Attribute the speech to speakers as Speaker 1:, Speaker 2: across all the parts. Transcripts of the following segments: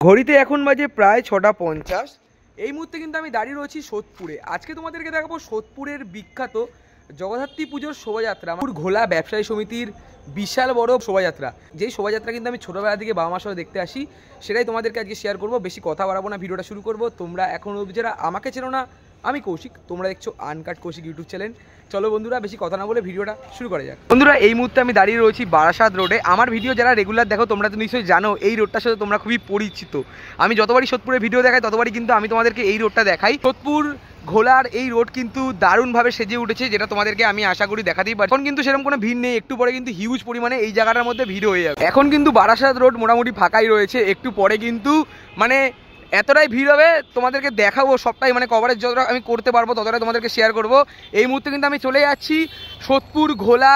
Speaker 1: ঘড়িতে এখন বাজে প্রায় 6:50। এই মুহূর্তে কিন্তু আমি দাঁড়িয়ে রয়েছি সোদপুরে। আজকে তোমাদেরকে দেখাবো সোদপুরের বিখ্যাত জগদ্ধাত্রী পুজোর শোভাযাত্রা। ঘোলা ব্যবসায়ী সমিতির বিশাল বড় শোভাযাত্রা, যেই শোভাযাত্রা কিন্তু আমি ছোটোবেলা থেকে বাবা মার সাথে দেখতে আসি, সেটাই তোমাদেরকে আজকে শেয়ার করবো। বেশি কথা বাড়াবো না, ভিডিওটা শুরু করবো। তোমরা এখন যারা আমাকে চেনো না, আমি কৌশিক, তোমরা দেখছো আনকাট কৌশিক ইউটিউব চ্যানেল। চলো বন্ধুরা, বেশি কথা না বলে ভিডিওটা শুরু করা যাক। বন্ধুরা, এই মুহূর্তে আমি দাঁড়িয়ে রয়েছি বারাসাত রোডে। আমার ভিডিও যারা রেগুলার দেখো তোমরা তো নিশ্চয়ই জানো এই রোডটার সাথে তোমরা খুবই পরিচিত। আমি যতবারই সোদপুরের ভিডিও দেখাই ততবারই কিন্তু আমি তোমাদেরকে এই রোডটা দেখাই। সোদপুর ঘোলার এই রোড কিন্তু দারুণভাবে সেজে উঠেছে, যেটা তোমাদেরকে আমি আশা করি দেখাতেই পারি। এখন কিন্তু সেরকম কোনো ভিড় নেই, একটু পরে কিন্তু হিউজ পরিমাণে এই জায়গাটার মধ্যে ভিড় হয়ে যাবে। এখন কিন্তু বারাসাত রোড মোটামুটি ফাঁকাই রয়েছে, একটু পরে কিন্তু মানে এতটাই ভিড় হবে তোমাদেরকে দেখাবো সবটাই, মানে কভারেজ যতটা আমি করতে পারবো ততটাই তোমাদেরকে শেয়ার করব। এই মুহূর্তে কিন্তু আমি চলে যাচ্ছি সোদপুর ঘোলা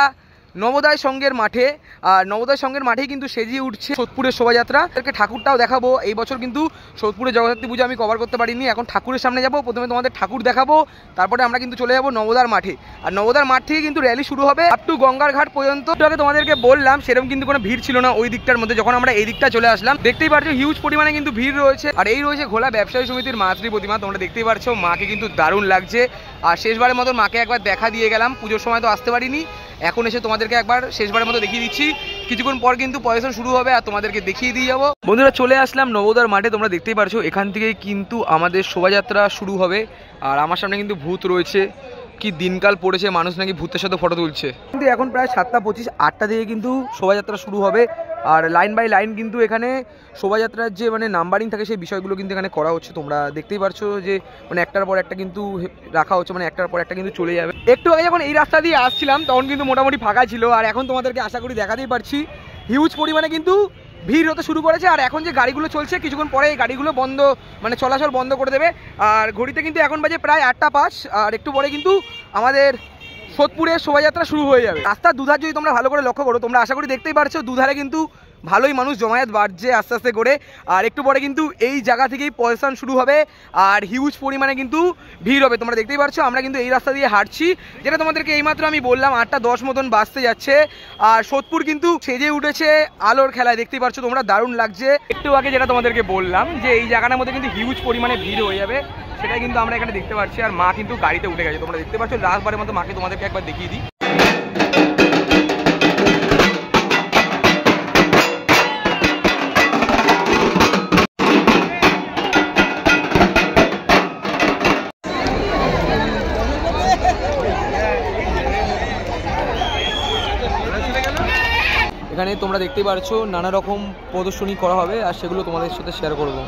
Speaker 1: নবোদয় সংঘের মাঠে। আর নবোদয় সংঘের মাঠেই কিন্তু সেজিয়ে উঠছে সোদপুরের শোভাযাত্রা। তাদেরকে ঠাকুরটাও দেখাবো। এই বছর কিন্তু সোদপুরের জগদ্ধাত্রী পুজো আমি কভার করতে পারিনি, এখন ঠাকুরের সামনে যাব। প্রথমে তোমাদের ঠাকুর দেখাবো, তারপরে আমরা কিন্তু চলে যাবো নবোদার মাঠে। আর নবোদার মাঠ থেকে কিন্তু র্যালি শুরু হবে আপ টু গঙ্গার ঘাট পর্যন্ত। আগে তোমাদেরকে বললাম সেরকম কিন্তু কোনো ভিড় ছিল না ওই দিকটার মধ্যে। যখন আমরা এই দিকটা চলে আসলাম, দেখতেই পারছো হিউজ পরিমাণে কিন্তু ভিড় রয়েছে। আর এই রয়েছে ঘোলা ব্যবসায়ী সমিতির মাতৃ প্রতিমা, তোমরা দেখতেই পারছো। মাকে কিন্তু দারুণ লাগছে। আর শেষবারের মতো মাকে একবার দেখা দিয়ে গেলাম, পুজোর সময় তো আসতে পারিনি, এখন এসে তোমাদেরকে একবার শেষবারের মতো দেখিয়ে দিচ্ছি। কিছুক্ষণ পর কিন্তু পয়সা শুরু হবে আর তোমাদেরকে দেখিয়ে দিয়ে যাবো। বন্ধুরা, চলে আসলাম নবোদার মাঠে। তোমরা দেখতেই পারছো এখান থেকে কিন্তু আমাদের শোভাযাত্রা শুরু হবে। আর আমার সামনে কিন্তু ভূত রয়েছে। কি দিনকাল পড়েছে, মানুষ নাকি ভূতের সাথে ফটো তুলছে। কিন্তু এখন প্রায় 7:25, 8টা থেকে কিন্তু শোভাযাত্রা শুরু হবে। আর লাইন বাই লাইন কিন্তু এখানে শোভাযাত্রার যে মানে নাম্বারিং থাকে সেই বিষয়গুলো কিন্তু এখানে করা হচ্ছে। তোমরা দেখতেই পারছো যে মানে একটার পর একটা কিন্তু রাখা হচ্ছে, মানে একটার পর একটা কিন্তু চলে যাবে। একটু আগে যখন এই রাস্তা দিয়ে আসছিলাম তখন কিন্তু মোটামুটি ফাঁকা ছিল। আর এখন তোমাদেরকে আশা করি দেখাতেই পারছি হিউজ পরিমাণে কিন্তু ভিড় হতে শুরু করেছে। আর এখন যে গাড়িগুলো চলছে, কিছুক্ষণ পরে এই গাড়িগুলো বন্ধ, মানে চলাচল বন্ধ করে দেবে। আর ঘড়িতে কিন্তু এখন বাজে প্রায় 8:05। আর একটু পরে কিন্তু আমাদের সোদপুরের শোভাযাত্রা শুরু হয়ে যাবে। রাস্তার দুধার যদি তোমরা ভালো করে লক্ষ্য করো, তোমরা আশা করি দেখতেই পারছো দুধারে কিন্তু ভালোই মানুষ জমায়েত বাড়ছে আস্তে আস্তে করে। আর একটু পরে কিন্তু এই জায়গা থেকেই পয়সান শুরু হবে আর হিউজ পরিমাণে কিন্তু ভিড় হবে। তোমরা দেখতেই পারছো আমরা কিন্তু এই রাস্তা দিয়ে হাঁটছি, যেটা তোমাদেরকে এইমাত্র আমি বললাম 8:10 মতন বাজতে যাচ্ছে। আর সোদপুর কিন্তু সেজে উঠেছে আলোর খেলায়, দেখতেই পারছো তোমরা, দারুণ লাগছে। একটু আগে যেটা তোমাদেরকে বললাম যে এই জায়গাটার মধ্যে কিন্তু হিউজ পরিমাণে ভিড় হয়ে যাবে, সেটাই কিন্তু আমরা এখানে দেখতে পাচ্ছি। আর মা কিন্তু গাড়িতে উঠে গেছে, তোমরা দেখতে পাচ্ছ। লাস্টবারের মতো মাকে তোমাদেরকে একবার দেখিয়ে দিই। এখানে তোমরা দেখতেই পারছো নানা রকম প্রদর্শনী করা হবে, আর সেগুলো তোমাদের সাথে শেয়ার করবো।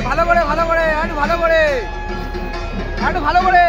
Speaker 1: ভালো করে ভালো করে একটু ভালো করে একটু ভালো করে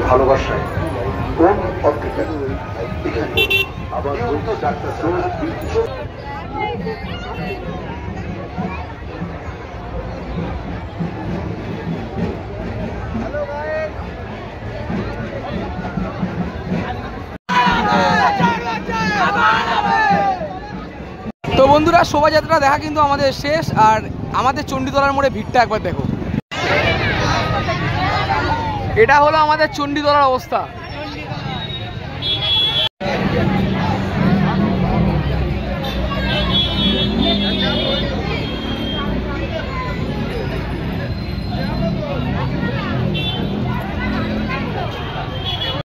Speaker 2: ভালোবাসায় কোন অধিকার এখানে আবার ডাক্তার
Speaker 1: তো বন্ধুরা, শোভাযাত্রা দেখা কিন্তু আমাদের শেষ। আর আমাদের চণ্ডীতলার মোড়ে ভিড়টা একবার দেখো। এটা হলো আমাদের চণ্ডীতলার অবস্থা।